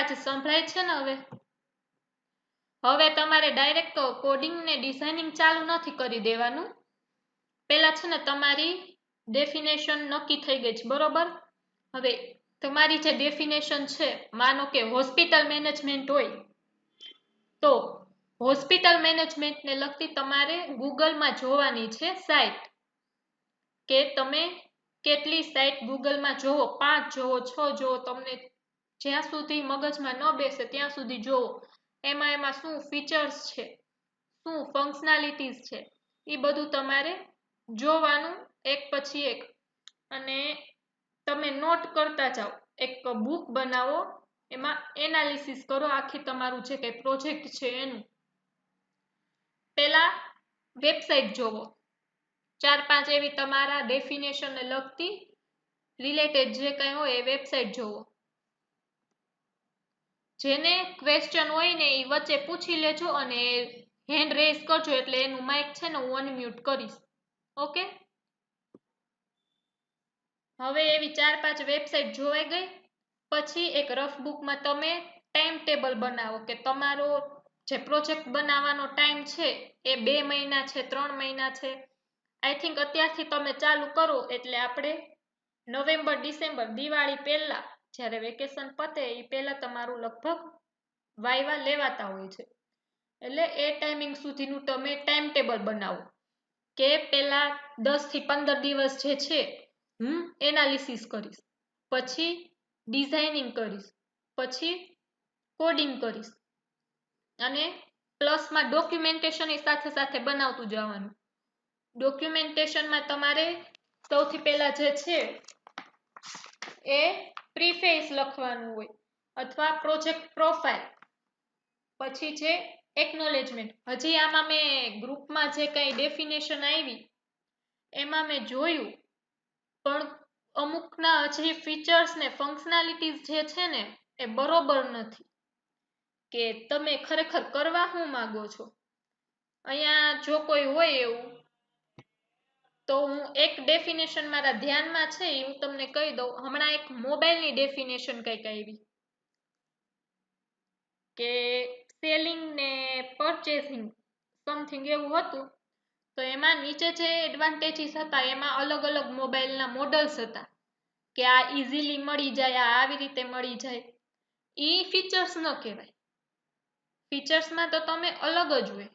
અવાજ સંભળાય છે ને? હવે તમારે ડાયરેક્ટ કોડિંગ ને ડિઝાઇનિંગ ચાલુ નથી કરી દેવાનું. પેલા છે ને તમારી ડેફિનેશન નક્કી થઈ ગઈ છે, બરોબર? હવે તમારી જે ડેફિનેશન છે, માનો કે હોસ્પિટલ મેનેજમેન્ટ હોય તો હોસ્પિટલ મેનેજમેન્ટને લગતી તમારે ગૂગલમાં જોવાની છે સાઇટ, કે તમે કેટલી સાઇટ ગૂગલમાં જોવો, 5 જોવો, 6 જોવો, તમને જ્યાં સુધી મગજમાં ન બેસે ત્યાં સુધી જોવો. એમાં શું ફીચર્સ છે, શું ફંક્શનાલિટીઝ છે, એ બધું તમારે જોવાનું એક પછી એક. અને તમે નોટ કરતા જાઓ, એક બુક બનાવો, એમાં એનાલિસિસ કરો આખી તમારું જે કઈ પ્રોજેક્ટ છે એનું. પેલા વેબસાઇટ જોવો, 4-5 એવી તમારા ડેફિનેશન ને લગતી રિલેટેડ જે કઈ હોય એ વેબસાઇટ જોવો. જેને ક્વેશ્ચન હોય ને એ વચ્ચે પૂછી લેજો અને હેન્ડ રેઝ કરજો, એટલે એનું માઇક છે ને હું અનમ્યુટ કરીશ. ઓકે, હવે એવી 4-5 વેબસાઇટ જોવાઈ ગઈ. પછી એક રફ બુકમાં તમે ટાઈમ ટેબલ બનાવો કે તમારો જે પ્રોજેક્ટ બનાવવાનો ટાઈમ છે એ 2 મહિના છે, 3 મહિના છે. આઈ થિંક અત્યારથી તમે ચાલુ કરો એટલે આપણે નવેમ્બર, ડિસેમ્બર, દિવાળી પહેલા જ્યારે વેકેશન પતે એ પહેલા તમારું લગભગ વાયવા લેવાતા હોય છે. એટલે એ ટાઈમિંગ સુધીનું તમે ટાઈમ ટેબલ બનાવો કે પેલા 10 થી 15 દિવસ જે છે હું એનાલિસિસ કરીશ, પછી ડિઝાઇનિંગ કરીશ, પછી કોડિંગ કરીશ, અને પ્લસમાં ડોક્યુમેન્ટેશન સાથે સાથે બનાવતું જવાનું. ડોક્યુમેન્ટેશનમાં તમારે સૌથી પહેલા જે છે એ પ્રીફેસ લખવાનું હોય અથવા પ્રોજેક્ટ પ્રોફાઇલ, પછી છે એકનોલેજમેન્ટ. હજી આમાં મેં ગ્રુપમાં જે કઈ ડેફિનેશન આવી એમાં મેં જોયું, પણ અમુકના હજી ફીચર્સ ને ફંક્શનાલિટીઝ જે છે ને એ બરોબર નથી, કે તમે ખરેખર કરવા શું માંગો છો. અહીંયા જો કોઈ હોય એવું તો હું એક ડેફિનેશન મારા ધ્યાનમાં છે એ હું તમને કહી દઉં. હમણાં એક મોબાઈલની ડેફિનેશન કઈક આવી કે સેલિંગ ને પરચેસિંગ સમથિંગ એવું હતું. તો એમાં નીચે જે એડવાન્ટેજીસ હતા એમાં અલગ અલગ મોબાઈલના મોડલ્સ હતા, કે આ ઇઝીલી મળી જાય, આ આવી રીતે મળી જાય. ઈ ફીચર્સ ન કહેવાય. ફીચર્સમાં તો તમે અલગ જ હોય,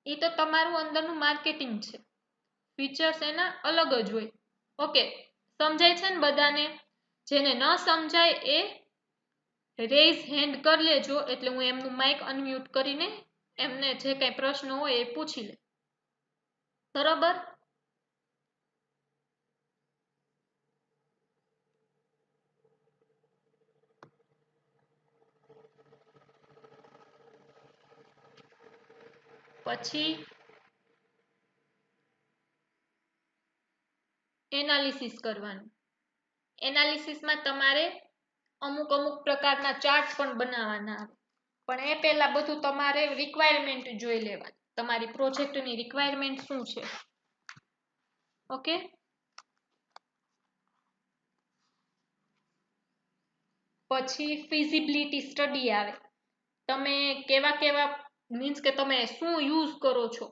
એ તો તમારું અંદરનું માર્કેટિંગ છે. ફીચર્સ એના અલગ જ હોય. ઓકે, સમજાય છે ને બધાને? જેને ન સમજાય એ રેઝ હેન્ડ કરી લેજો, એટલે હું એમનું માઇક અનમ્યુટ કરીને એમને જે કઈ પ્રશ્ન હોય એ પૂછી લે. બરોબર? પછી એનાલિસિસ કરવાનું. એનાલિસિસમાં તમારે અમુક પ્રકારના ચાર્ટ પણ બનાવવાના આવે, પણ એ પહેલા બધું તમારે રિક્વાયરમેન્ટ જોઈ લેવા, તમારી પ્રોજેક્ટની રિક્વાયરમેન્ટ શું છે. ઓકે, પછી ફિઝિબિલિટી સ્ટડી આવે. તમે કેવા મીન્સ કે તમે શું યુઝ કરો છો.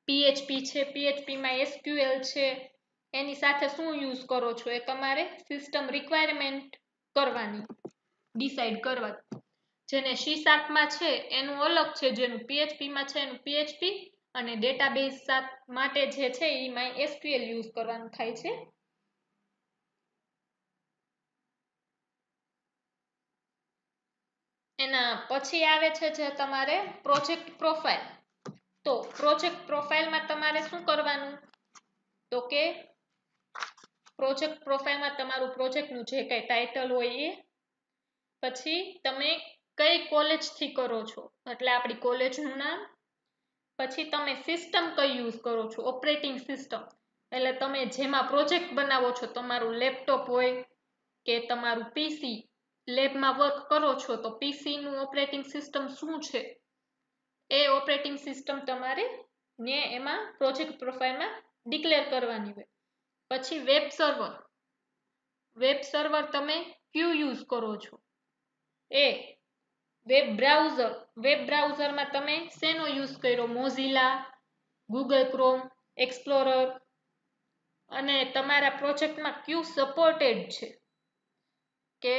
PHP છે, PHP માં SQL છે, એની સાથે શું યુઝ કરો છો એ તમારે સિસ્ટમ રિક્વાયરમેન્ટ કરવાની, ડિસાઈડ કરવા. જેને C# માં છે એનું અલગ છે, જેનું PHP માં છે એનું PHP, અને ડેટાબેઝ માટે જે છે એમાં SQL યુઝ કરવાનું થાય છે. એના પછી આવે છે જે તમારે પ્રોજેક્ટ પ્રોફાઇલ. તો પ્રોજેક્ટ પ્રોફાઇલમાં તમારે શું કરવાનું, તો કે પ્રોજેક્ટ પ્રોફાઇલમાં તમારું પ્રોજેક્ટનું જે કઈ ટાઇટલ હોય એ, પછી તમે કઈ કોલેજથી કરો છો એટલે આપણી કોલેજનું નામ, પછી તમે સિસ્ટમ કઈ યુઝ કરો છો, ઓપરેટિંગ સિસ્ટમ. એટલે તમે જેમાં પ્રોજેક્ટ બનાવો છો, તમારું લેપટોપ હોય કે તમારું PC, લેબમાં વર્ક કરો છો તો PC નું ઓપરેટિંગ સિસ્ટમ શું છે એ ઓપરેટિંગ સિસ્ટમ તમારે ને એમાં પ્રોજેક્ટ પ્રોફાઇલમાં ડિક્લેર કરવાની હોય. પછી વેબ સર્વર તમે ક્યુ યુઝ કરો છો એ, વેબ બ્રાઉઝરમાં તમે શેનો યુઝ કર્યો? મોઝિલા, ગૂગલ ક્રોમ, એક્સપ્લોરર, અને તમારા પ્રોજેક્ટમાં કયું સપોર્ટેડ છે? કે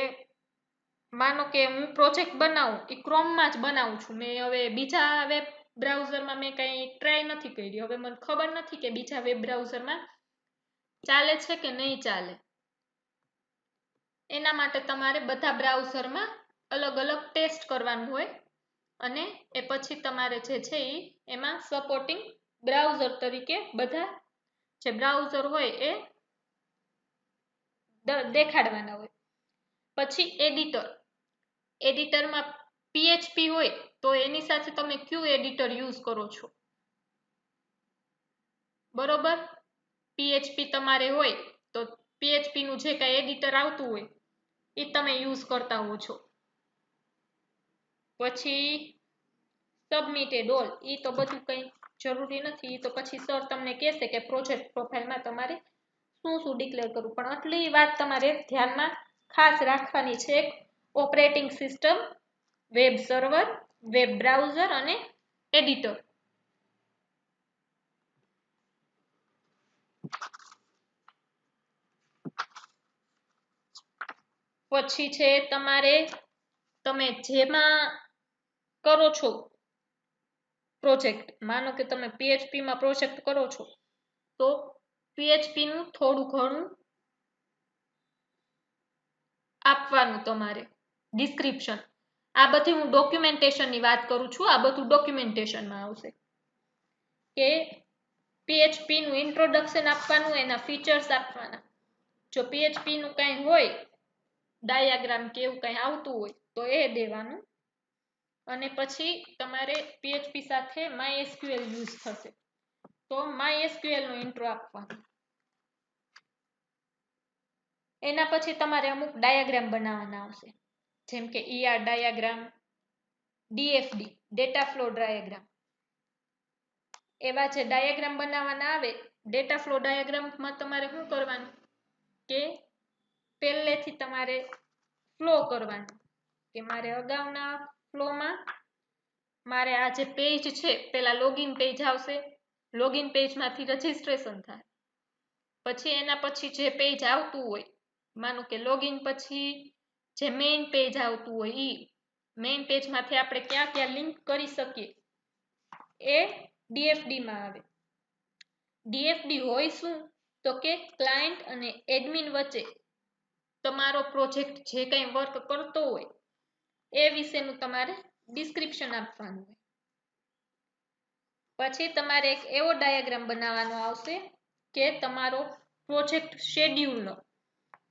માનો કે હું પ્રોજેક્ટ બનાવું એ ક્રોમમાં જ બનાવું છું, મેં હવે બીજા વેબ બ્રાઉઝરમાં મેં કંઈ ટ્રાય નથી કરી. હવે મને ખબર નથી કે બીજા વેબ બ્રાઉઝરમાં ચાલે છે કે નહીં ચાલે. એના માટે તમારે બધા બ્રાઉઝરમાં અલગ અલગ ટેસ્ટ કરવાનું હોય અને એ પછી તમારે જે છે એમાં સપોર્ટિંગ બ્રાઉઝર તરીકે બધા જે બ્રાઉઝર હોય એ દેખાડવાના હોય. પછી એડિટરમાં PHP હોય તો એની સાથે તમે કયું એડિટર યુઝ કરો છો? બરોબર, PHP તમારે હોય તો PHP નું જે કાંઈ એડિટર આવતું હોય એ તમે યુઝ કરતા હો છો. પછી સબમિટેડ ઓલ, એ તો બધું કંઈ જરૂરી નથી, તો પછી સર તમને કહેશે કે પ્રોજેક્ટ પ્રોફાઇલમાં તમારે શું શું ડિક્લેર કરવું. પણ આટલી વાત તમારે ધ્યાનમાં ખાસ રાખવાની છે: operating system, web server, web browser અને એડિટર. પછી છે તમારે તમે જેમાં કરો છો પ્રોજેક્ટ, માનો કે તમે PHP માં પ્રોજેક્ટ કરો છો તો PHP નું થોડું ઘણું આપવાનું તમારે ડિસ્ક્રિપ્શન. આ બધી હું ડોક્યુમેન્ટેશનની વાત કરું છું, આ બધું ડોક્યુમેન્ટેશનમાં આવશે કે PHP નું ઇન્ટ્રોડક્શન આપવાનું, એના ફીચર્સ આપવાના. જો PHP નું કંઈ હોય ડાયાગ્રામ કે એવું કંઈ આવતું હોય તો એ દેવાનું. અને પછી તમારે PHP સાથે MySQL યુઝ થશે તો MySQL નો ઇન્ટ્રો આપવાનો. એના પછી તમારે અમુક ડાયાગ્રામ બનાવવાના આવશે, જેમ કે ER diagram, DFD data flow diagram. એવા જે ડાયાગ્રામ બનાવવાના આવે, ડેટા ફ્લો ડાયાગ્રામમાં તમારે શું કરવાનું કે પહેલેથી તમારે ફ્લો કરવાનું કે મારે અગાઉના ફ્લોમાં મારે આ જે પેજ છે, પેલા લોગિન પેજ આવશે, લોગિન પેજમાંથી રજીસ્ટ્રેશન થાય, પછી એના પછી જે પેજ આવતું હોય, માનો કે લોગિન પછી જે મેઇન પેજ આવતું હોય એ મેઇન પેજમાંથી આપણે ક્યાં ક્યાં લિંક કરી શકીએ એ DFD માં આવે. DFD હોય શું તો કે ક્લાયન્ટ અને એડમિન વચ્ચે તમારો પ્રોજેક્ટ જે કંઈ વર્ક કરતો હોય એ વિશેનું તમારે ડિસ્ક્રિપ્શન આપવાનું હોય. પછી તમારે એક એવો ડાયાગ્રામ બનાવવાનો આવશે કે તમારો પ્રોજેક્ટ શેડ્યુલનો,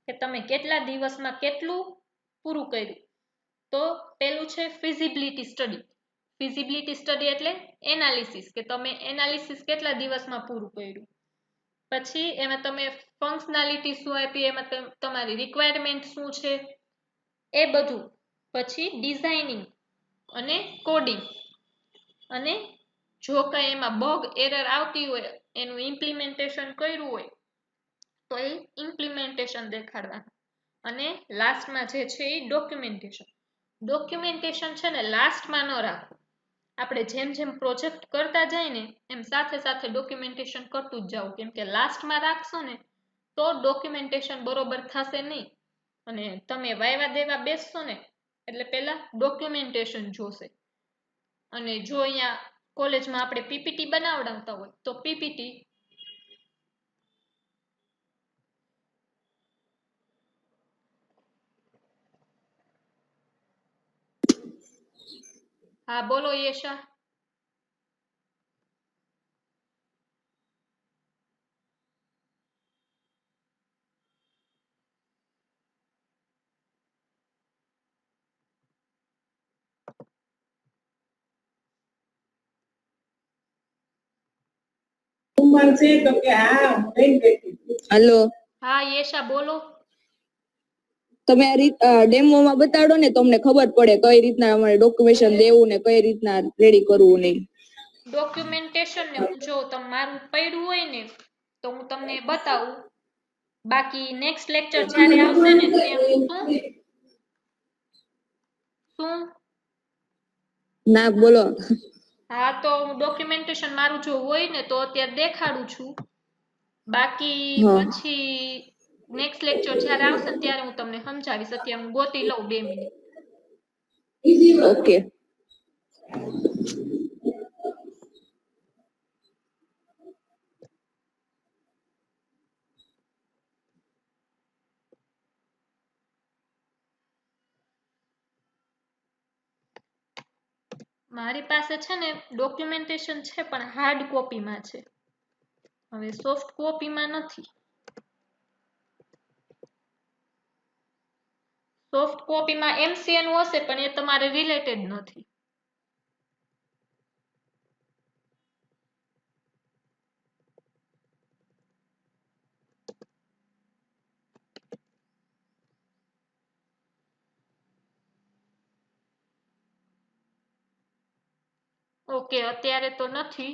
કે તમે કેટલા દિવસમાં કેટલું પૂરું કર્યું. તો પેલું છે ફિઝિબિલિટી સ્ટડી. ફિઝિબિલિટી સ્ટડી એટલે એનાલિસિસ, કે તમે એનાલિસિસ કેટલા દિવસમાં પૂરું કર્યું. પછી એમાં તમે ફંક્શનાલિટી શું આપી, એમાં તમારી રિક્વાયરમેન્ટ શું છે એ બધું. પછી ડિઝાઇનિંગ અને કોડિંગ, અને જો કંઈ એમાં બગ એરર આવતી હોય, એનું ઇમ્પ્લિમેન્ટેશન કર્યું હોય તો એ ઇમ્પ્લિમેન્ટેશન દેખાડવાનું. અને લાસ્ટમાં જે છે એ ડોક્યુમેન્ટેશન. ડોક્યુમેન્ટેશન છે ને લાસ્ટમાં ન રાખવું. આપણે જેમ જેમ પ્રોજેક્ટ કરતા જાય ને એમ સાથે સાથે ડોક્યુમેન્ટેશન કરતું જ જાવ, કેમ કે લાસ્ટમાં રાખશો ને તો ડોક્યુમેન્ટેશન બરોબર થશે નહીં. અને તમે વાયવા દેવા બેસશો ને એટલે પહેલા ડોક્યુમેન્ટેશન જોશે. અને જો અહીંયા કોલેજમાં આપણે PPT બનાવડાવતા હોય તો PPT. હા બોલો યેશા. હલો, હા યેશા બોલો. તમે આ ડેમોમાં બતાડો ને તો અમને ખબર પડે કઈ રીતના અમારે ડોક્યુમેન્ટેશન દેવું ને કઈ રીતના રેડી કરવું નહીં. ડોક્યુમેન્ટેશન ને હું જો તમારું પડ્યું હોય ને તો હું તમને બતાવું. બાકી નેક્સ્ટ લેક્ચર જ્યારે આવશે ને ત્યાં હું શું ના બોલો. હા તો ડોક્યુમેન્ટેશન મારું જો હોય ને તો અત્યારે દેખાડું છું, બાકી હા પછી નેક્સ્ટ લેક્ચર જ્યારે આવશે ને ત્યારે હું તમને સમજાવીશ. અત્યારે હું ગોતી લઉં 2 મિનિટ. ઓકે. મારી પાસે છે ને ડોક્યુમેન્ટેશન છે પણ હાર્ડ કોપીમાં છે, હવે સોફ્ટ કોપીમાં નથી. સોફ્ટ કોપીમાં MCA નું હશે પણ એ તમારે રિલેટેડ નથી. ઓકે અત્યારે તો નથી.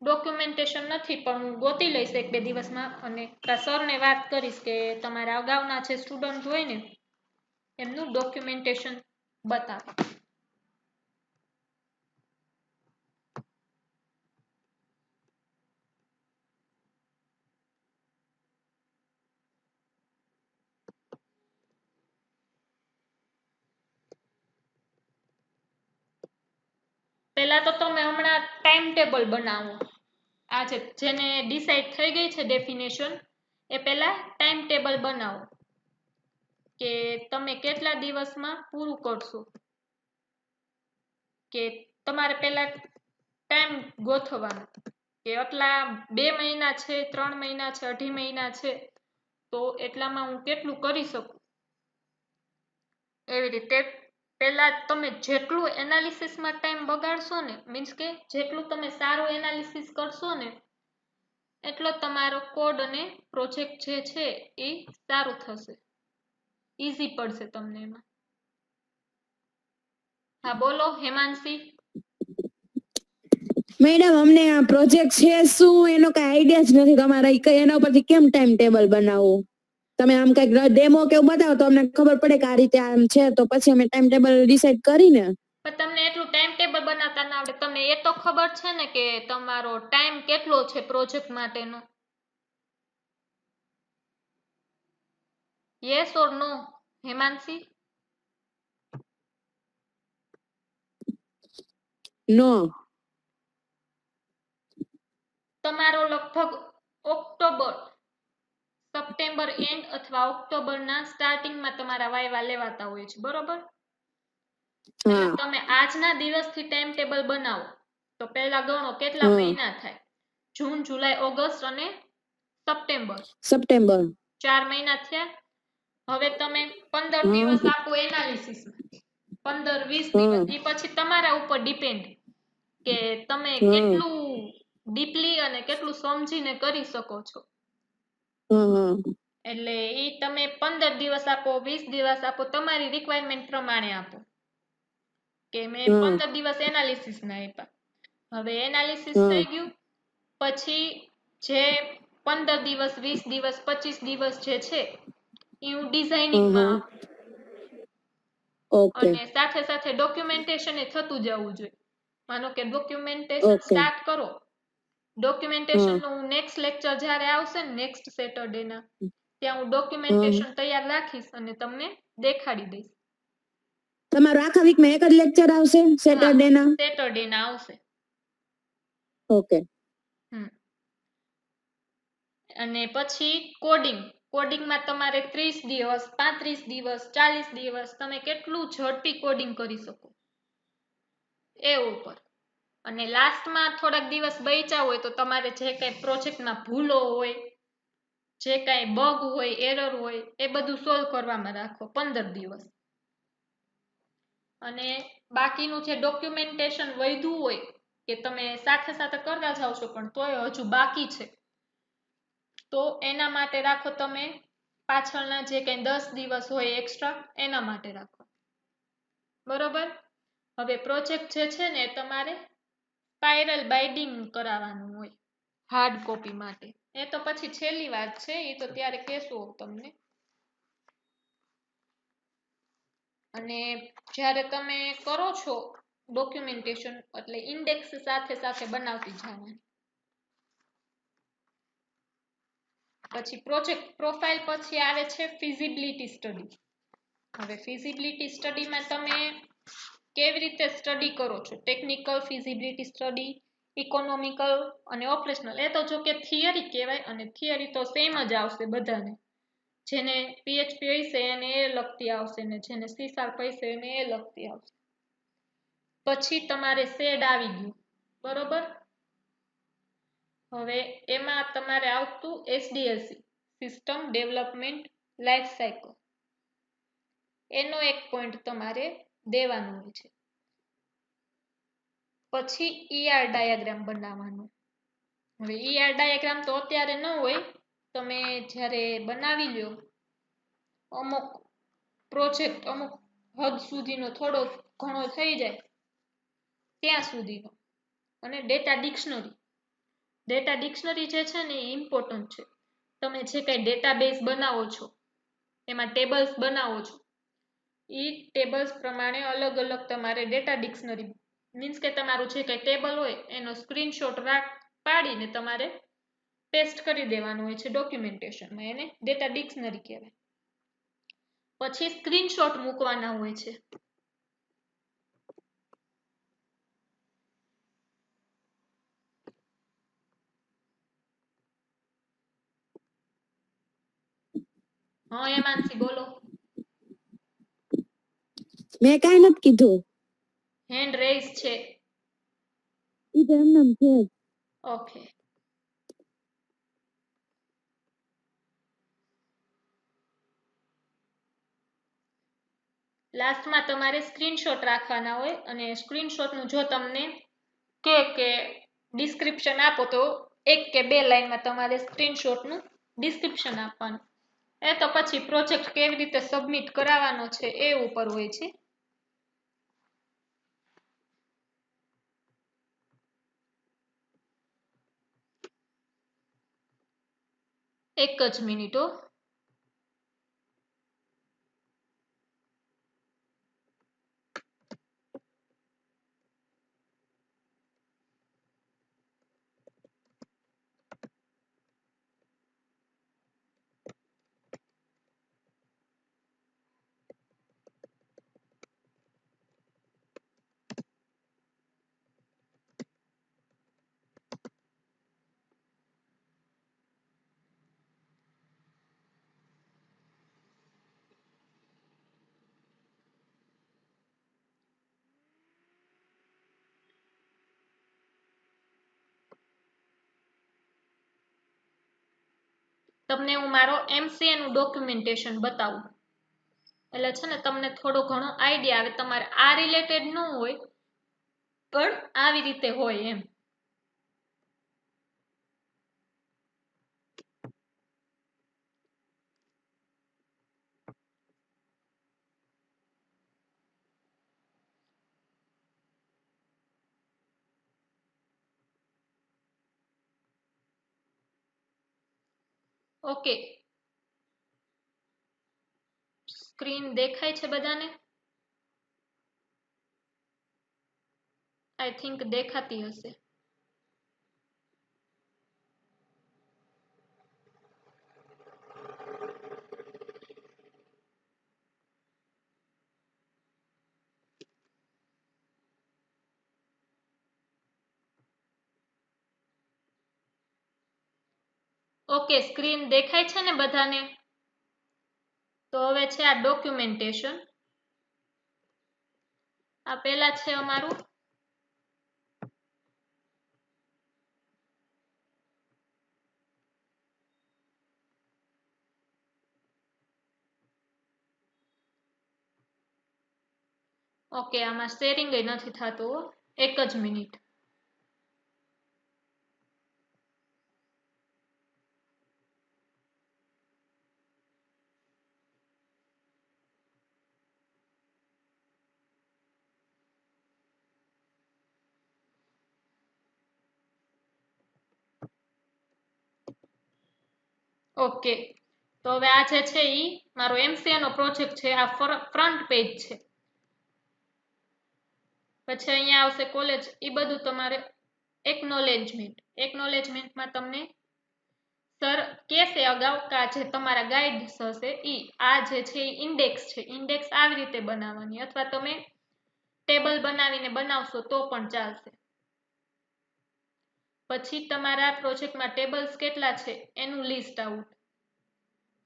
ડોક્યુમેન્ટેશન નથી પણ હું ગોતી લઈશ 1-2 દિવસમાં અને સરને વાત કરીશ કે તમારા અગાઉના જે સ્ટુડન્ટ હોય ને એમનું ડોક્યુમેન્ટેશન બતાવે. પહેલા તો તમે હમણાં ટાઈમ ટેબલ બનાવો. આજે જેને ડિસાઈડ થઈ ગઈ છે ડેફિનેશન એ પહેલા ટાઈમ ટેબલ બનાવો કે તમે કેટલા દિવસમાં પૂરું કરશો, કે તમારે પહેલા ટાઈમ ગોઠવવાનો કે આટલા 2 મહિના છે, 3 મહિના છે, 2.5 મહિના છે તો એટલામાં હું કેટલું કરી શકું. એવી રીતે પહેલા તમે જેટલું એનાલિસિસમાં ટાઈમ બગાડશો ને, મીન્સ કે જેટલું તમે સારું એનાલિસિસ કરશો ને એટલો તમારો કોડ અને પ્રોજેક્ટ જે છે એ સારું થશે, ઈઝી પડશે તમને એમાં. હા બોલો હેમાંશી. મેડમ અમને આ પ્રોજેક્ટ છે શું એનો કઈ આઈડિયા જ નથી તમારા, એના ઉપરથી કેમ ટાઈમ ટેબલ બનાવવું? તમે આમ કઈક ડેમો કે એવું બતાવો તો અમને ખબર પડે કે આ રીતે આમ છે તો પછી અમે ટાઈમ ટેબલ ડિસાઈડ કરીને. પણ તમને એટલું ટાઈમ ટેબલ બનાવતા ના આવડે, તમને એ તો ખબર છે ને કે તમારો ટાઈમ કેટલો છે પ્રોજેક્ટ માટેનો? યસ ઓર નો હેમાંશી? નો. તમારો લગભગ ઓક્ટોબર, સપ્ટેમ્બર એન્ડ અથવા ઓક્ટોબરના સ્ટાર્ટિંગમાં તમારા વાયવા લેવાતા હોય છે, બરોબર? એટલે હા તમે આજના દિવસથી ટાઈમ ટેબલ બનાવો તો પહેલા ગણો કેટલા હા મહિના થાય. જૂન, જુલાઈ, ઓગસ્ટ અને સપ્ટેમ્બર, સપ્ટેમ્બર. 4 મહિના થયા. હવે તમે 15 હા દિવસ આપો એનાલિસિસ, 15-20 હા દિવસ, એ પછી તમારા ઉપર ડિપેન્ડ કે તમે હા કેટલું ડીપલી અને કેટલું સમજીને કરી શકો છો. હા એટલે ઈ તમે 15 દિવસ આપો, 20 દિવસ આપો, તમારી રિક્વાયરમેન્ટ પ્રમાણે આપો. કે મેં હા 15 દિવસ એનાલિસિસ ના આપ્યા. હવે એનાલિસિસ હા થઈ ગયું પછી જે 15 દિવસ, 20 દિવસ, 25 દિવસ જે છે એ હું ડિઝાઇનિંગમાં હા આપું. ઓકે અને સાથે સાથે ડોક્યુમેન્ટેશન એ થતું જવું જોઈએ. માનો કે ડોક્યુમેન્ટેશન ઓકે સ્ટાર્ટ કરો, ડોક્યુમેન્ટેશન હા નું નેક્સ્ટ લેક્ચર જ્યારે આવશે ને નેક્સ્ટ સેટરડે ના, ત્યાં હું હા ડોક્યુમેન્ટેશન તૈયાર રાખીશ અને તમને દેખાડી દઈશ. તમારું આખા વીકમાં એક જ લેક્ચર આવશે હા સેટરડે ના? સેટરડે ના આવશે. ઓકે. અને પછી કોડિંગ, કોડિંગમાં તમારે 30 દિવસ, 35 દિવસ, 40 દિવસ તમે કેટલું ઝડપી કોડિંગ કરી શકો એ ઉપર. અને લાસ્ટમાં થોડાક દિવસ બચ્યા હોય તો તમારે જે કઈ પ્રોજેક્ટમાં ભૂલો હોય, જે કઈ બગ હોય, એરર હોય એ બધું સોલ્વ કરવામાં રાખો 15 દિવસ. અને બાકીનું જે ડોક્યુમેન્ટેશન વધ્યું હોય કે તમે સાથે સાથે કરતા જાવ છો પણ તોય હજુ બાકી છે તો એના માટે રાખો તમે પાછળના જે કઈ 10 દિવસ હોય એક્સ્ટ્રા એના માટે રાખો, બરોબર? હવે પ્રોજેક્ટ જે છે ને તમારે સ્પાઇરલ બાઇડિંગ કરાવવાનું હોય હાર્ડ કોપી માટે. એ તો પછી છેલ્લી વાત છે, એ તો ત્યારે કહેશું તમને. અને જ્યારે તમે કરો છો ડોક્યુમેન્ટેશન એટલે ઇન્ડેક્સ સાથે સાથે બનાવતી જવાની. પછી પ્રોજેક્ટ પ્રોફાઇલ પછી આવે છે ફિઝિબિલિટી સ્ટડી. હવે ફિઝિબિલિટી સ્ટડીમાં તમે કેવી રીતે સ્ટડી કરો છો, ટેકનિકલ ફિઝિબિલિટી સ્ટડી, ઇકોનોમિકલ અને ઓપરેશનલ. એ તો જો કે થિયરી કહેવાય અને થિયરી તો સેમ જ આવશે બધાને. જેને પીએચપી હશે એને એ લગતી આવશે ને જેને સી શાર્પ હશે એને એ લગતી આવશે. પછી તમારે શેડ આવી ગયું, બરોબર. હવે એમાં તમારે આવતું એસડીએલસી, સિસ્ટમ ડેવલપમેન્ટ લાઈફ સાયકલ. એનો એક પોઈન્ટ તમારે દેવાનો હોય છે. પછી ઈઆર ડાયાગ્રામ બનાવવાનો. હવે ઈઆર ડાયાગ્રામ તો અત્યારે ન હોય, તમે જ્યારે બનાવી લ્યો અમુક પ્રોજેક્ટ અમુક હદ સુધીનો થોડો ઘણો થઈ જાય ત્યાં સુધીનો. અને ડેટા ડિક્શનરી જે છે ને એ ઇમ્પોર્ટન્ટ છે. તમે જે કંઈ ડેટાબેઝ બનાવો છો એમાં ટેબલ્સ બનાવો છો, એ ટેબલ્સ પ્રમાણે અલગ અલગ તમારે ડેટા ડિક્શનરી મીન્સ કે તમારું જે કંઈ ટેબલ હોય એનો સ્ક્રીનશોટ પાડીને તમારે પેસ્ટ કરી દેવાનું હોય છે ડોક્યુમેન્ટેશનમાં. એને ડેટા ડિક્શનરી કહેવાય. પછી સ્ક્રીનશોટ મૂકવાના હોય છે. હા હેમાંસી બોલો. મેં કાંઈ નથી કીધું. હેન્ડ રેઝ છે. ઈ તો એમને એમ છે. ઓકે. લાસ્ટમાં તમારે સ્ક્રીનશોટ રાખવાના હોય અને સ્ક્રીનશોટનું જો તમને કે ડિસ્ક્રિપ્શન આપો તો 1 કે 2 લાઈનમાં તમારે સ્ક્રીનશોટનું ડિસ્ક્રિપ્શન આપવાનું. એ તો પછી પ્રોજેક્ટ કેવી રીતે સબમિટ કરાવવાનો છે એ ઉપર હોય છે. એક જ મિનિટ હો. તમને હું મારો એમસીએ નું ડોક્યુમેન્ટેશન બતાવું એટલે છે ને તમને થોડો ઘણો આઈડિયા આવે. તમારે આ રિલેટેડ ન હોય પણ આવી રીતે હોય એમ. ઓકે, સ્ક્રીન દેખાય છે બધાને? આઈ થિંક દેખાતી હશે. ઓકે, સ્ક્રીન દેખાય છે ને બધાને? તો હવે છે આ ડોક્યુમેન્ટેશન. આ પહેલા છે અમારું ઓકે. આમાં શેરિંગ નથી થતું. એક જ મિનિટ. ઓકે, તો હવે આ જે છે ઈ મારો MCA નો પ્રોજેક્ટ છે, આ ફ્રન્ટ પેજ છે. પછી અહીંયા આવશે કોલેજ, એ બધું તમારે એકનોલેજમેન્ટમાં તમને સર કેસે અગાઉ કા જે તમારા ગાઈડ્સ હશે ઈ આ જે છે ઇન્ડેક્સ છે, ઇન્ડેક્સ આવી રીતે બનાવવાની, અથવા તમે ટેબલ બનાવીને બનાવશો તો પણ ચાલશે. પછી તમારા પ્રોજેક્ટમાં ટેબલ્સ કેટલા છે એનું લિસ્ટ આઉટ,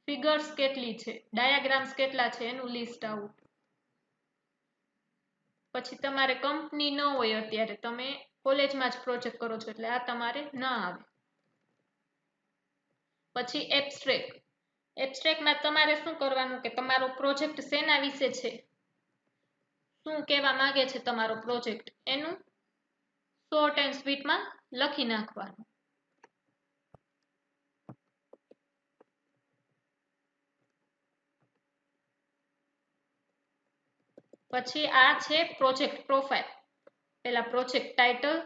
ફિગર્સ કેટલી છે, ડાયાગ્રામ્સ કેટલા છે એનું લિસ્ટ આઉટ. પછી તમારે કંપની ન હોય, અત્યારે તમે કોલેજમાં જ પ્રોજેક્ટ કરો છો એટલે આ તમારે ન આવે. પછી એબ્સ્ટ્રેક્ટમાં તમારે શું કરવાનું કે તમારો પ્રોજેક્ટ શેના વિશે છે, શું કહેવા માંગે છે તમારો પ્રોજેક્ટ, એનું શોર્ટ એન્ડ સ્વીટમાં લખી નાખવાનું. પછી આ છે પ્રોજેક્ટ પ્રોફાઇલ. પેલા પ્રોજેક્ટ ટાઇટલ,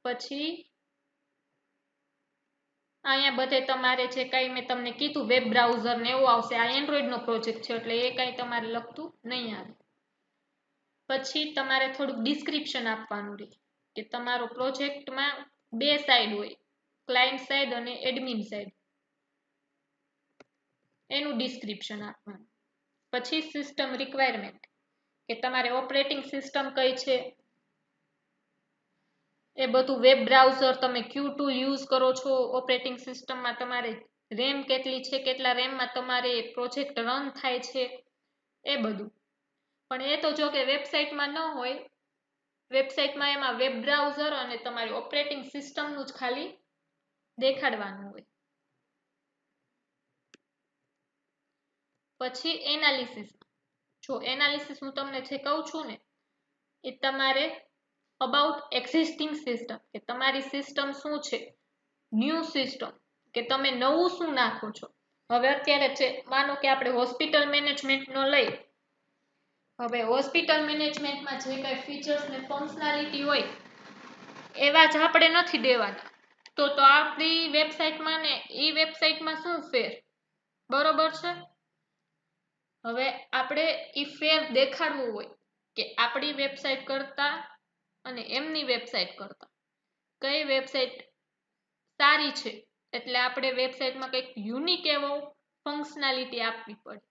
પછી અહીંયા બધે તમારે જે કાંઈ મેં તમને કીધું વેબ બ્રાઉઝર ને એવું આવશે. આ એન્ડ્રોઈડ નો પ્રોજેક્ટ છે એટલે એ કાંઈ તમારે લખતું નહીં આવે. પછી તમારે થોડુંક ડિસ્ક્રિપ્શન આપવાનું રહે કે તમારો પ્રોજેક્ટમાં 2 સાઈડ હોય, ક્લાયન્ટ સાઈડ અને એડમિન સાઈડ, એનું ડિસ્ક્રિપ્શન આપવાનું. પછી સિસ્ટમ રિક્વાયરમેન્ટ કે તમારે ઓપરેટિંગ સિસ્ટમ કઈ છે એ બધું, વેબ બ્રાઉઝર તમે ક્યુ ટૂલ યુઝ કરો છો, ઓપરેટિંગ સિસ્ટમમાં તમારે રેમ કેટલી છે, કેટલા રેમમાં તમારે પ્રોજેક્ટ રન થાય છે, એ બધું. પણ એ તો જો કે વેબસાઇટમાં ન હોય, વેબસાઇટમાં એમાં વેબ બ્રાઉઝર અને તમારી ઓપરેટિંગ સિસ્ટમનું જ ખાલી દેખાડવાનું હોય. પછી એનાલિસિસ, જો એનાલિસિસ હું તમને જે કહું છું ને એ તમારે અબાઉટ એક્ઝિસ્ટિંગ સિસ્ટમ, કે તમારી સિસ્ટમ શું છે, ન્યૂ સિસ્ટમ, કે તમે નવું શું નાખો છો. હવે અત્યારે છે, માનો કે આપણે હોસ્પિટલ મેનેજમેન્ટનો લઈ, હવે હોસ્પિટલ મેનેજમેન્ટમાં જે કાંઈ ફીચર્સ ને ફંક્શનાલિટી હોય એવા જ આપણે નથી દેવાના, તો આપણી વેબસાઇટમાં ને એ વેબસાઇટમાં શું ફેર, બરોબર છે. હવે આપણે ઈ ફેર દેખાડવું હોય કે આપણી વેબસાઇટ કરતા અને એમની વેબસાઇટ કરતા કઈ વેબસાઇટ સારી છે, એટલે આપણે વેબસાઇટમાં કંઈક યુનિક એવો ફંક્શનાલિટી આપવી પડે.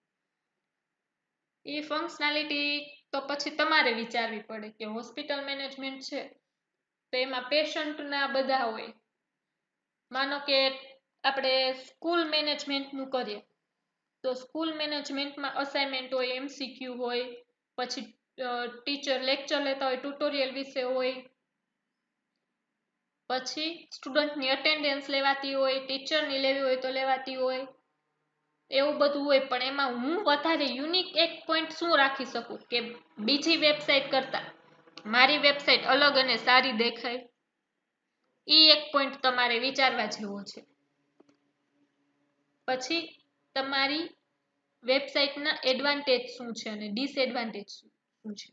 એ ફંક્શનાલિટી તો પછી તમારે વિચારવી પડે કે હોસ્પિટલ મેનેજમેન્ટ છે તો એમાં પેશન્ટના બધા હોય, માનો કે આપણે સ્કૂલ મેનેજમેન્ટનું કરીએ તો સ્કૂલ મેનેજમેન્ટમાં અસાઇનમેન્ટ હોય, MCQ હોય, પછી ટીચર લેક્ચર લેતા હોય, ટ્યુટોરિયલ વિશે હોય, પછી સ્ટુડન્ટની અટેન્ડન્સ લેવાતી હોય, ટીચરની લેવી હોય તો લેવાતી હોય, એવું બધું હોય. પણ એમાં હું વધારે યુનિક એક પોઈન્ટ શું રાખી શકું કે બીજી વેબસાઇટ કરતા મારી વેબસાઇટ અલગ અને સારી દેખાય, ઈ એક પોઈન્ટ તમારે વિચારવા જેવો છે. પછી તમારી વેબસાઇટના એડવાન્ટેજ શું છે અને ડિસએડવાન્ટેજ શું છે.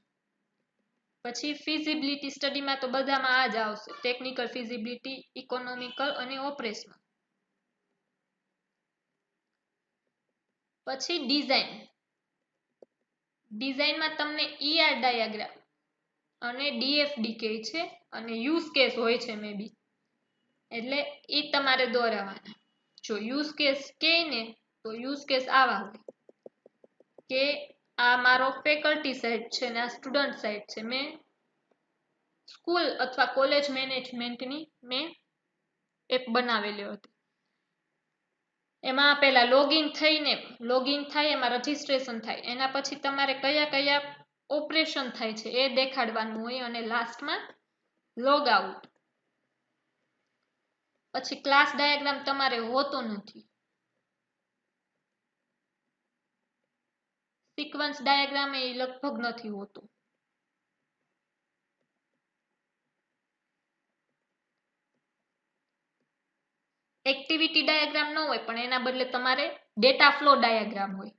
પછી ફિઝિબિલિટી સ્ટડીમાં તો બધામાં આ જ આવશે, ટેકનિકલ ફિઝિબિલિટી, ઇકોનોમિકલ અને ઓપરેશનલ. પછી ડિઝાઇનમાં તમને ER ડાયાગ્રામ અને DFD કહે છે અને યુઝ કેસ હોય છે મે બી, એટલે એ તમારે દોરાવાના. જો યુઝ કેસ કહે ને તો યુઝ કેસ આવા હોય કે આ મારો ફેકલ્ટી સાઇટ છે ને આ સ્ટુડન્ટ સાઇટ છે, મેં સ્કૂલ અથવા કોલેજ મેનેજમેન્ટની મેં એપ બનાવેલી હતી. એમાં પહેલા લોગિન થાય, એમાં રજીસ્ટ્રેશન થાય, એના પછી તમારે કયા કયા ઓપરેશન થાય છે એ દેખાડવાનું હોય, અને લાસ્ટમાં લોગ આઉટ. પછી ક્લાસ ડાયાગ્રામ તમારે હોતો નથી, સિક્વન્સ ડાયાગ્રામ એ લગભગ નથી હોતો. એક્ટિવિટી ડાયાગ્રામ ન હોય, પણ એના બદલે તમારે ડેટા ફ્લો ડાયાગ્રામ હોય.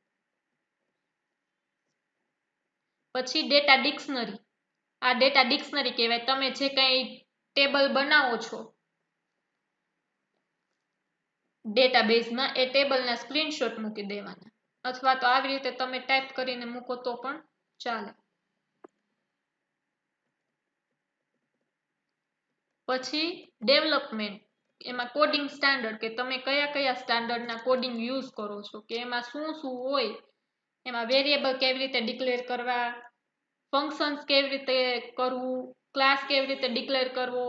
પછી ડેટા ડિક્શનરી, આ ડેટા ડિક્શનરી કહેવાય. તમે જે કંઈ ટેબલ બનાવો છો ડેટાબેઝમાં એ ટેબલના સ્ક્રીનશોટ મૂકી દેવાના, અથવા તો આવી રીતે તમે ટાઈપ કરીને મૂકો તો પણ ચાલે. પછી ડેવલપમેન્ટ, એમાં કોડિંગ સ્ટાન્ડર્ડ, કે તમે કયા કયા સ્ટાન્ડર્ડના કોડિંગ યુઝ કરો છો, કે એમાં શું શું હોય, એમાં વેરિયેબલ કેવી રીતે ડિક્લેર કરવા, ફંક્શન્સ કેવી રીતે કરવું, ક્લાસ કેવી રીતે ડિક્લેર કરવો,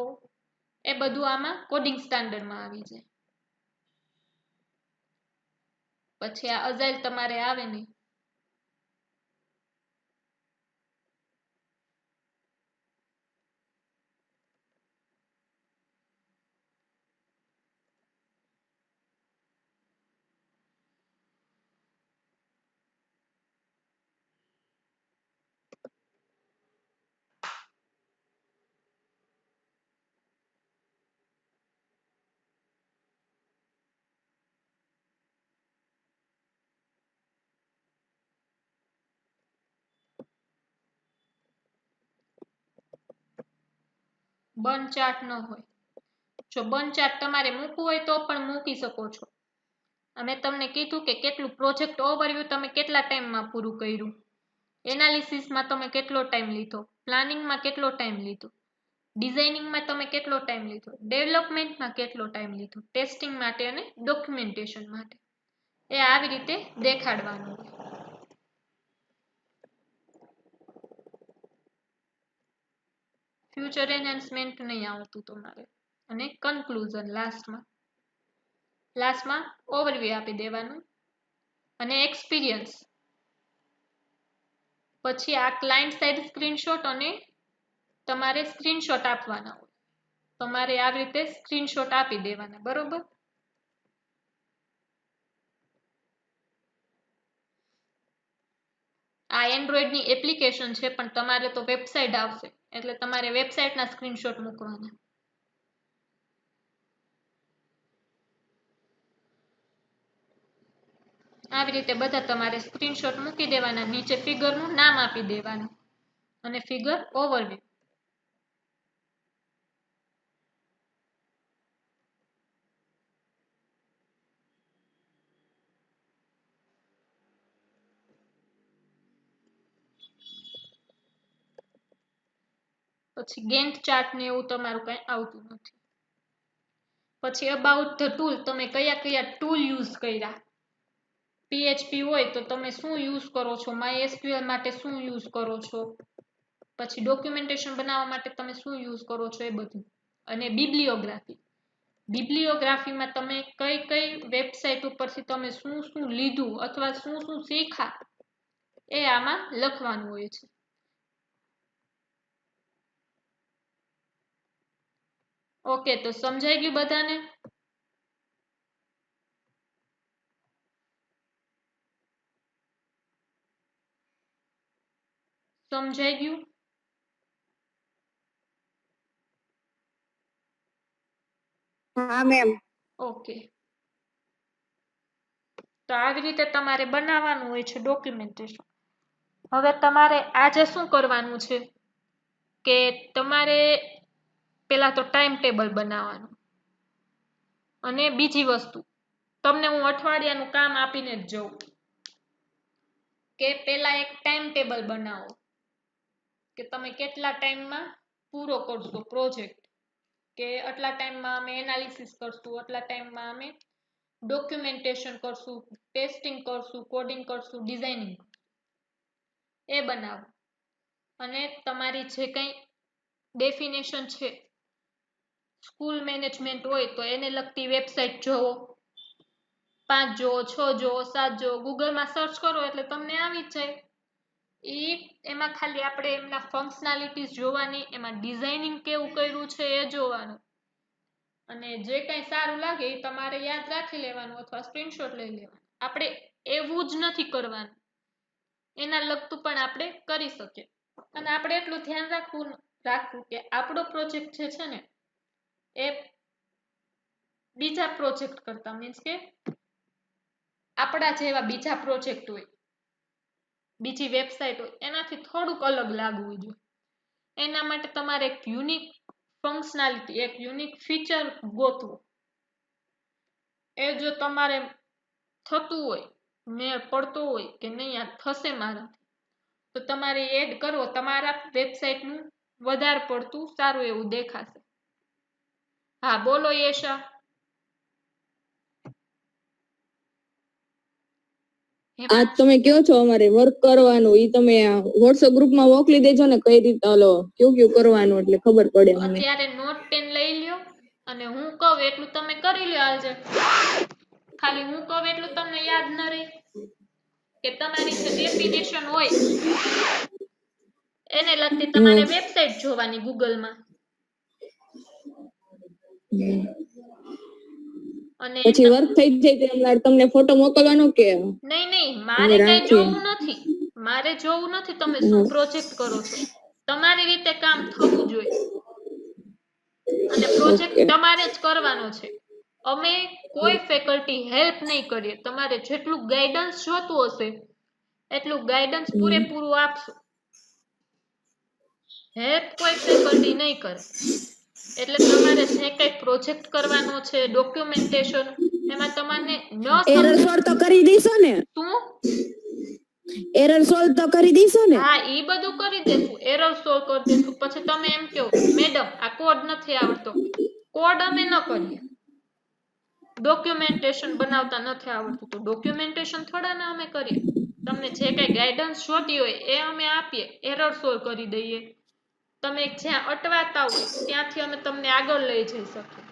એ બધું આમાં કોડિંગ સ્ટાન્ડર્ડમાં આવી જાય. પછી આ અજાઇલ તમારે આવે નહીં. બર્ન ચાર્ટ ન હોય, જો બર્ન ચાર્ટ તમારે મૂકવું હોય તો પણ મૂકી શકો છો. અમે તમને કીધું કે કેટલું પ્રોજેક્ટ ઓવરવ્યૂ તમે કેટલા ટાઈમમાં પૂરું કર્યું, એનાલિસિસમાં તમે કેટલો ટાઈમ લીધો, પ્લાનિંગમાં કેટલો ટાઈમ લીધો, ડિઝાઇનિંગમાં તમે કેટલો ટાઈમ લીધો, ડેવલપમેન્ટમાં કેટલો ટાઈમ લીધો, ટેસ્ટિંગ માટે અને ડોક્યુમેન્ટેશન માટે, એ આવી રીતે દેખાડવાનું હોય. ફ્યુચર એનહાન્સમેન્ટ નહીં આવતું તમારે. અને કન્ક્લુઝન લાસ્ટમાં ઓવરવ્યૂ આપી દેવાનું અને એક્સપિરિયન્સ. પછી આ ક્લાયન્ટ સાઇડ સ્ક્રીનશોટ અને તમારે સ્ક્રીનશોટ આપવાના હોય. તમારે આવી રીતે સ્ક્રીનશોટ આપી દેવાના, બરોબર. આ એન્ડ્રોઈડની એપ્લિકેશન છે, પણ તમારે તો વેબસાઇટ આવશે, એટલે તમારે વેબસાઇટના સ્ક્રીનશોટ મૂકવાના. આવી રીતે બધા તમારે સ્ક્રીનશોટ મૂકી દેવાના, નીચે ફિગરનું નામ આપી દેવાનું અને ફિગર ઓવરવ્યૂ. પછી ગેન્ટ ચાર્ટ ને એવું તમારું કઈ આવતું નથી. પછી અબાઉટ ધ ટૂલ, તમે કયા કયા ટૂલ યુઝ કર્યા. પીએચપી હોય તો તમે શું યુઝ કરો છો, MySQL માટે શું યુઝ કરો છો, પછી ડોક્યુમેન્ટેશન બનાવવા માટે તમે શું યુઝ કરો છો, એ બધું. અને બિબ્લિયોગ્રાફીમાં તમે કઈ કઈ વેબસાઇટ ઉપરથી તમે શું શું લીધું અથવા શું શું શીખ્યા, એ આમાં લખવાનું હોય છે. ઓકે, તો સમજાઈ ગયું બધાને? સમજાઈ ગયું? હા મેમ. ઓકે, તો આવી રીતે તમારે બનાવવાનું હોય છે ડોક્યુમેન્ટેશન. હવે તમારે આજે શું કરવાનું છે કે તમારે પેલા તો ટાઈમ ટેબલ બનાવવાનું, અને બીજી વસ્તુ, તમને હું અઠવાડિયાનું કામ આપીને જ જઉં કે પેલા એક ટાઈમ ટેબલ બનાવો કે તમે કેટલા ટાઈમમાં પૂરો કરશો પ્રોજેક્ટ, કે આટલા ટાઈમમાં અમે એનાલિસિસ કરશું, આટલા ટાઈમમાં અમે ડોક્યુમેન્ટેશન કરશું, ટેસ્ટિંગ કરશું, કોડિંગ કરશું, ડિઝાઇનિંગ, એ બનાવો. અને તમારી જે કંઈ ડેફિનેશન છે, સ્કૂલ મેનેજમેન્ટ હોય તો એને લગતી વેબસાઇટ જોવો, 5 જોવો, 6 જોવો, 7 જોવો, ગૂગલમાં સર્ચ કરો એટલે તમને આવી જ જાય. એમાં ખાલી આપણે એમના ફંક્શનાલિટીઝ જોવાની, એમાં ડિઝાઇનિંગ કેવું કર્યું છે એ જોવાનું, અને જે કંઈ સારું લાગે એ તમારે યાદ રાખી લેવાનું અથવા સ્ક્રીનશોટ લઈ લેવાનું. આપણે એવું જ નથી કરવાનું, એના લગતું પણ આપણે કરી શકીએ. અને આપણે એટલું ધ્યાન રાખવું કે આપણો પ્રોજેક્ટ જે છે ને એ બીજા પ્રોજેક્ટ કરતા, મીન્સ કે આપણા જેવા બીજા પ્રોજેક્ટ હોય, બીજી વેબસાઇટ હોય, એનાથી થોડુંક અલગ લાગવું જોઈએ. એના માટે તમારે એક યુનિક ફંક્શનાલિટી, એક યુનિક ફીચર ગોતવું. એ જો તમારે થતું હોય, મેળ પડતો હોય કે નહીં આ થશે મારાથી, તો તમારે એડ કરો, તમારા વેબસાઇટનું વધારે પડતું સારું એવું દેખાશે. હા બોલો યશા. આ તમે કયો છો અમારે વર્ક કરવાનું, ઈ તમે વોટ્સએપ ગ્રુપમાં મોકલી દેજો ને કઈ રીતે કયું કરવાનું, એટલે ખબર પડે અમને. અત્યારે નોટ પેન લઈ લ્યો અને હું કહું એટલું તમે કરી લ્યો. આજે ખાલી હું કહું એટલું તમને યાદ ન રહે કે તમારી જે ડેફિનેશન હોય એને લગતી તમારે વેબસાઇટ જોવાની ગૂગલમાં, અને પછી વર્ક થઈ જાય તમને ફોટો મોકલવાનો કે નહીં મારે કઈ જોવું નથી, મારે જોવું નથી તમે શું પ્રોજેક્ટ કરો છો. તમારી રીતે કામ થવું જોઈએ અને પ્રોજેક્ટ તમારે જ કરવાનો છે. અમે કોઈ ફેકલ્ટી હેલ્પ નહીં કરીએ. તમારે જેટલું ગાઈડન્સ જોતું હશે એટલું ગાઈડન્સ પૂરેપૂરું આપશું. હેલ્પ કોઈ ફેકલ્ટી નહીં કરે. એટલે તમારે જે કઈ પ્રોજેક્ટ કરવાનો છે, ડોક્યુમેન્ટેશન, એમાં તમારે એરર સોલ્વ તો કરી દઈશો ને? શું એરર સોલ્વ તો કરી દઈશો ને? હા ઈ બધું કરી દેશું, એરર સોલ્વ કરી દેશું. પછી તમે એમ કહો મેડમ આ કોડ નથી આવડતો, કોડ અમે ન કરીએ. ડોક્યુમેન્ટેશન બનાવતા નથી આવડતું તો ડોક્યુમેન્ટેશન થોડા ને અમે કરીએ. તમને જે કઈ ગાઈડન્સ જોતી હોય એ અમે આપીએ, એરર સોલ્વ કરી દઈએ. તમે જ્યાં અટવાતા હોય ત્યાંથી અમે તમને આગળ લઈ જઈ શકીએ.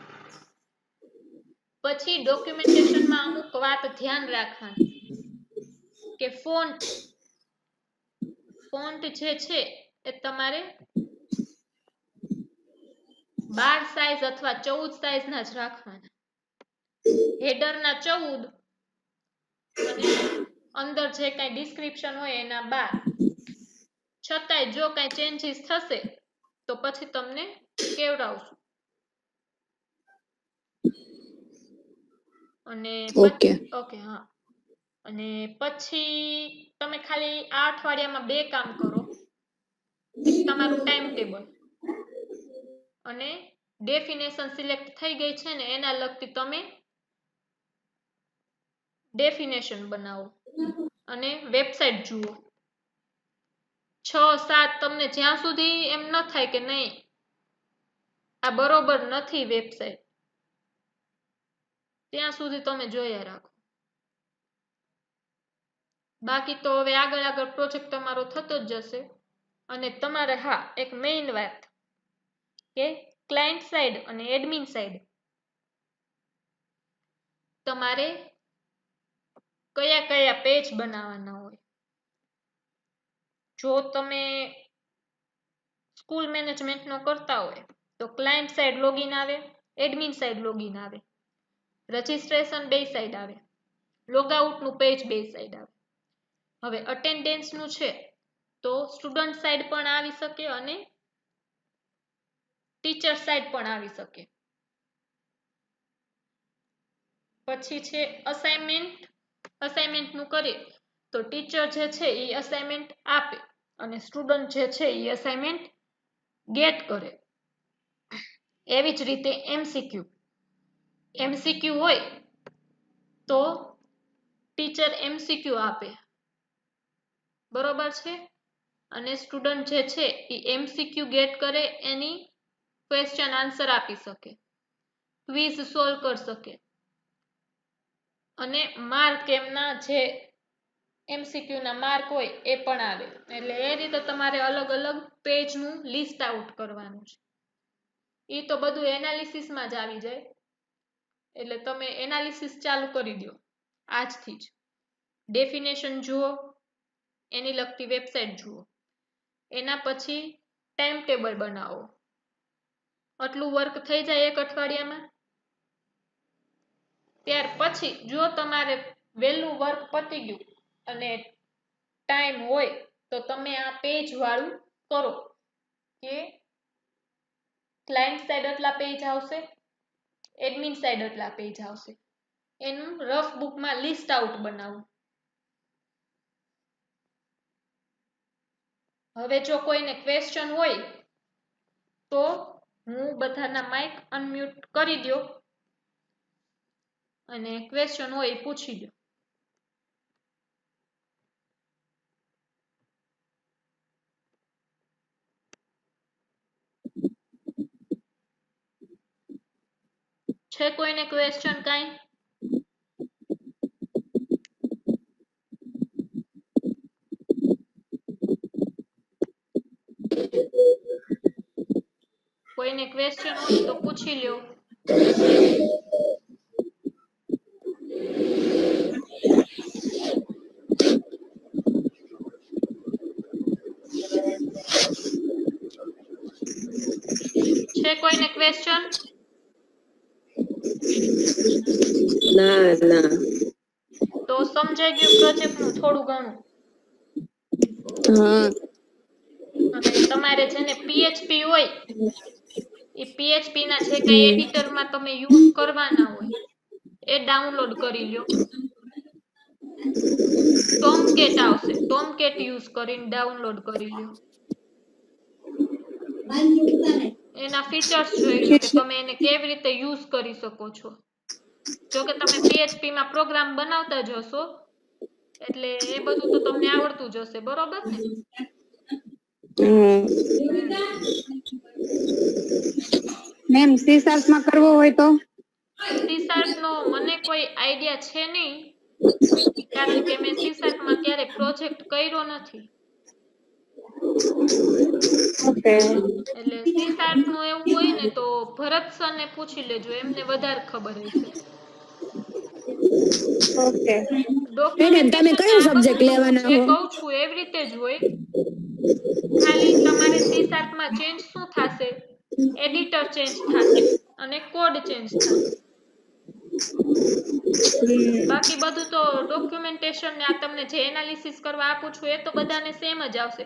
પછી ડોક્યુમેન્ટેશનમાં અમુક વાત ધ્યાન રાખવાની કે ફોન્ટ જે છે એ તમારે 12 સાઈઝ અથવા 14 સાઈઝ ના જ રાખવાના. હેડર ના 14 અને અંદર જે કઈ ડિસ્ક્રિપ્શન હોય એના 12. છતાંય જો કઈ ચેન્જીસ થશે તો પછી તમને કેવડાવશું. અને ઓકે હા. અને પછી તમે ખાલી આ અઠવાડિયામાં 2 કામ કરો. એક તમારું ટાઈમ ટેબલ અને ડેફિનેશન સિલેક્ટ થઈ ગઈ છે ને એના લગતી તમે ડેફિનેશન બનાવો અને વેબસાઇટ જુઓ. 6-7 તમને જ્યાં સુધી એમ ન થાય કે નહીં આ બરોબર નથી વેબસાઇટ, ત્યાં સુધી તમે જોયા રાખો. બાકી તો હવે આગળ પ્રોજેક્ટ તમારો થતો જ જશે. અને તમારે હા એક મેઇન વાત કે ક્લાયન્ટ સાઈડ અને એડમિન સાઈડ તમારે કયા પેજ બનાવવાના હોય. જો તમે સ્કૂલ મેનેજમેન્ટનો કરતા હોય તો ક્લાયન્ટ સાઈડ લોગિન આવે, એડમિન સાઈડ લોગિન આવે, રજિસ્ટ્રેશન બે સાઈડ આવે, લોગઆઉટનું પેજ બે સાઈડ આવે. હવે અટેન્ડન્સનું છે તો સ્ટુડન્ટ સાઈડ પણ આવી શકે અને ટીચર સાઈડ પણ આવી શકે. પછી છે અસાઇનમેન્ટનું કરીએ તો ટીચર જે છે એ અસાઇનમેન્ટ આપે અને સ્ટુડન્ટ જે છે એ અસાઇનમેન્ટ ગેટ કરે. એવી જ રીતે એમસીક્યુ હોય તો ટીચર એમસીક્યુ આપે, બરોબર છે. અને સ્ટુડન્ટ જે છે એ એમસીક્યુ ગેટ કરે, એની ક્વેશ્ચન આન્સર આપી શકે, ક્વિઝ સોલ્વ કરી શકે અને માર્ક એમના જે એમસીક્યુ ના માર્ક હોય એ પણ આવે. એટલે એ રીતે તમારે અલગ અલગ પેજનું લિસ્ટ આઉટ કરવાનું છે. એ તો બધું એનાલિસિસમાં જ આવી જાય. એટલે તમે એનાલિસિસ ચાલુ કરી દો આજથી જ. ડેફિનેશન જુઓ, એની લગતી વેબસાઇટ જુઓ, એના પછી ટાઈમ ટેબલ બનાવો. આટલું વર્ક થઈ જાય એક અઠવાડિયામાં. ત્યાર પછી જો તમારે વહેલું વર્ક પતી ગયું અને ટાઈમ હોય તો તમે આ પેજ વાળું કરો કે ક્લાયન્ટ સાઈડ એટલા પેજ આવશે, એડમિન સાઈડ એટલા પેજ આવશે. એનું રફ બુકમાં લિસ્ટ આઉટ બનાવું. હવે જો કોઈને ક્વેશ્ચન હોય તો હું બધાના માઇક અનમ્યુટ કરી દો અને ક્વેશ્ચન હોય એ પૂછી લો. છે કોઈને ક્વેશ્ચન કાંઈ? કોઈને ક્વેશ્ચન હોય તો પૂછી લ્યો. છે કોઈને ક્વેશ્ચન? ના. તો સમજાઈ ગયું પ્રોજેક્ટ નું થોડું ઘણું? હા. હવે તમારે જેને પીએચપી હોય એ પીએચપી ના જે કઈ એડિટરમાં તમે યુઝ કરવાના હોય એ ડાઉનલોડ કરી લ્યો. ટોમકેટ આવશે, ટોમકેટ યુઝ કરીને ડાઉનલોડ કરી લ્યો. એના ફીચર્સ જોઈ લો કે તમે એને કેવી રીતે યુઝ કરી શકો છો. જો કે તમે પીએચપી માં પ્રોગ્રામ બનાવતા જ હશો એટલે એ બધું તો તમને આવડતું જ હશે, બરોબર ને? મેમ સી શાર્પ માં કરવો હોય તો? સી શાર્પ નો મને કોઈ આઈડિયા છે નહીં, કારણ કે મેં સી શાર્પ માં ક્યારે પ્રોજેક્ટ કર્યો નથી. ઓકે. એટલે સી શાર્પ નું એવું હોય ને તો ભરત સર ને પૂછી લેજો, એમને વધારે ખબર હશે. ઓકે. મેડમ તમે ડોક્યુમેન્ટેશન ને કયો આ બધું સબ્જેક્ટ તો હું લેવાના જે હો? કહું છું એવી રીતે જ હોય. ખાલી તમારે સી શાર્પ માં ચેન્જ શું થશે? એડિટર ચેન્જ થશે અને કોડ ચેન્જ થશે. બાકી બધું તો ડોક્યુમેન્ટેશન ને આ તમને જે એનાલિસિસ કરવા આપું છું એ તો બધાને સેમ જ આવશે.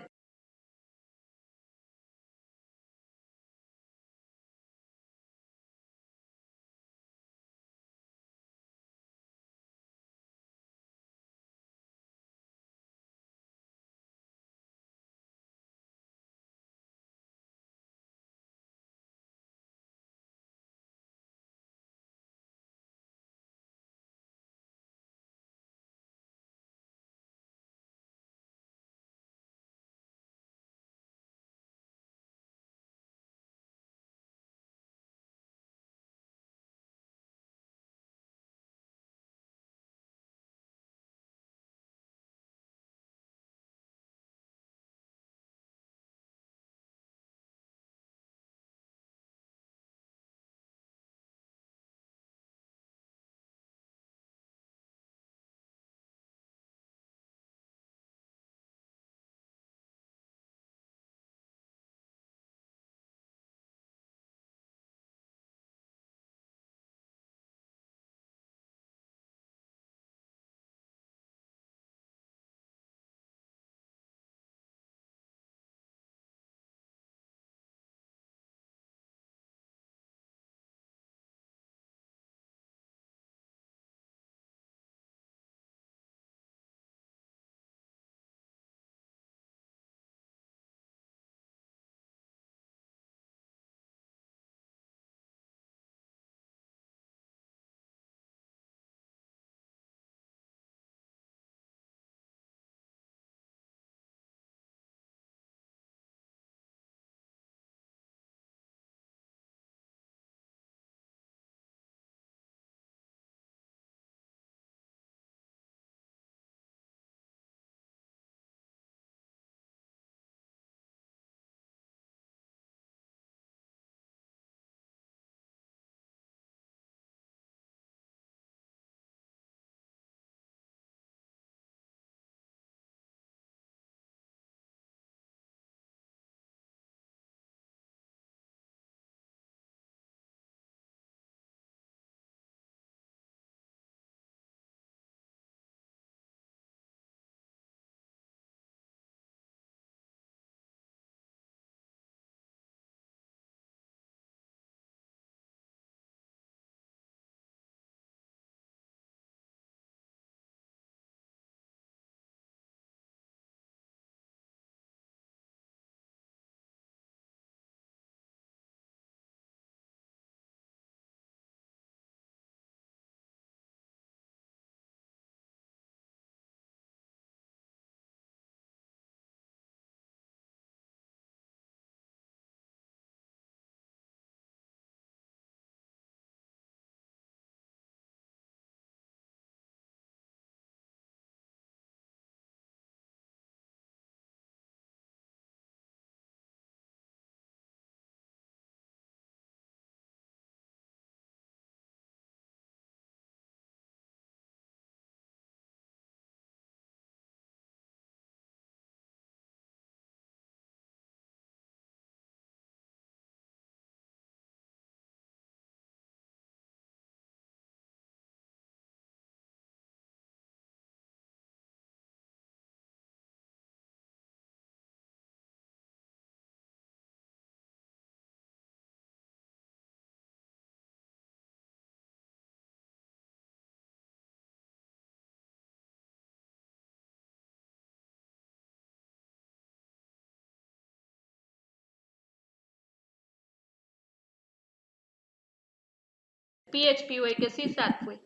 PHP હોય કે C# હોય.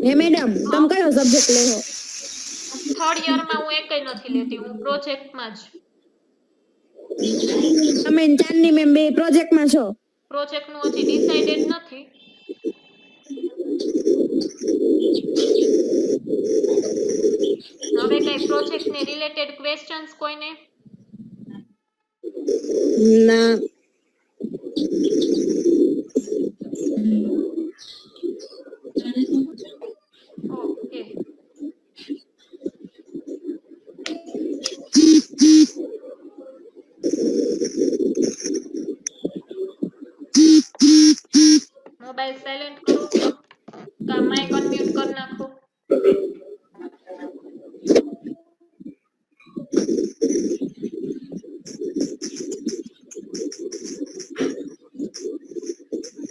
હે મેડમ તમે કયો સબ્જેક્ટ લેવો? થર્ડ યરમાં હું એકય નથી લેતી, હું પ્રોજેક્ટમાં જ. તમે ને ચાંદની મેમ બે પ્રોજેક્ટમાં છો? પ્રોજેક્ટનું હજી ડિસાઇડેડ નથી. હવે કઈ પ્રોજેક્ટને રિલેટેડ ક્વેશ્ચન્સ કોઈને? ના. ઓકે. મોબાઈલ સાયલેન્ટ કરો કા માઇક અનમ્યુટ કરી નાખો.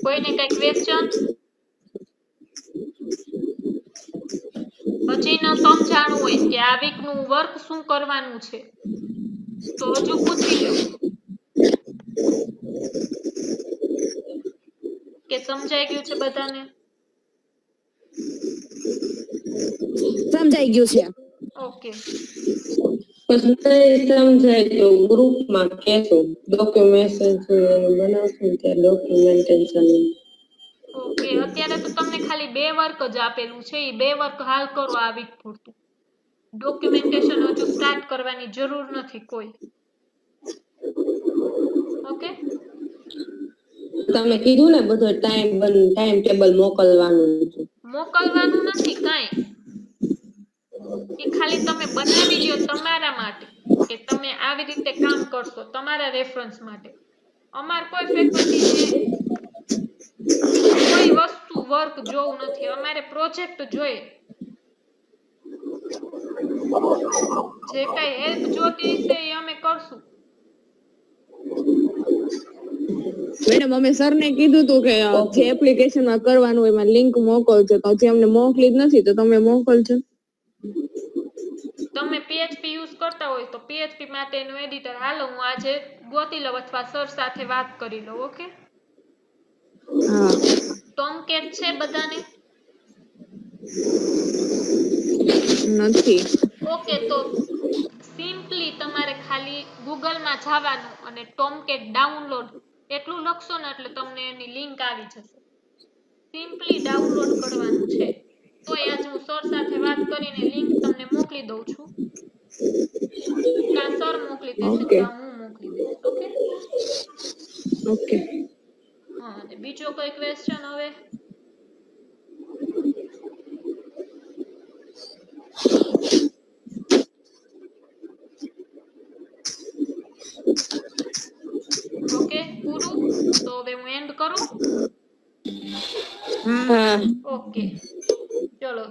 કોઈને કઈ ક્વેશ્ચન? હજી ન સમજાણું હોય કે આ વીકનું વર્ક શું કરવાનું છે તો હજુ પૂછી લો કે સમજાઈ ગયું છે બધાને? સમજાઈ ગયું છે. ઓકે. પછી સમજાય તો ગ્રુપમાં કહેશું ડોક્યુમેન્ટેશન બનાવશું ત્યાં ડોક્યુમેન્ટેશન. ઓકે, અત્યારે તો તમને ખાલી 2 વર્ક જ આપેલું છે, એ 2 વર્ક હાલ કરો આ વીક પૂરતું. ડોક્યુમેન્ટેશન હજુ સ્ટાર્ટ કરવાની જરૂર નથી કોઈ. ઓકે, તમે કીધું ને બધો ટાઈમ ટેબલ મોકલવાનું છે. મોકલવાનું નથી કાંઈ, એ ખાલી તમે બનાવી લ્યો તમારા માટે કે તમે આવી રીતે કામ કરશો, તમારા રેફરન્સ માટે. અમાર કોઈ ફેકલ્ટીને કોઈ વસ્તુ વર્ક જોવું નથી, અમારે પ્રોજેક્ટ જોઈએ. જે કઈ હેલ્પ જોતી હશે એ અમે કરશું. મેડમ અમે સરને કીધું હતું કે જે એપ્લિકેશનમાં કરવાનું હોય એમાં લિંક મોકલજો, તો હજી અમને મોકલી જ નથી, તો તમે મોકલજો. તમે PHP યુઝ કરતા હોય તો PHP માટેનું એડિટર હાલો હું આજે ગોતી લઉં અથવા સર સાથે વાત કરી લઉં. ઓકે, હા. ટોમકેટ છે બધાને? નથી. ઓકે, તો સિમ્પલી તમારે ખાલી ગૂગલમાં જવાનું અને ટોમકેટ ડાઉનલોડ એટલું લખશો ને એટલે તમને એની લિંક આવી જશે. સિમ્પલી ડાઉનલોડ કરવાનું છે. તો આજ હું સર સાથે વાત કરીને લિંક તમને મોકલી દઉં છું. કાં સર મોકલી દેશે ઓકે. કાં હું મોકલી દઈશ. Okay, okay. હા. અને બીજો કોઈ ક્વેશ્ચન હવે? ઓકે, પૂરું. તો હવે હું એન્ડ કરું. હા. ઓકે, ચલો.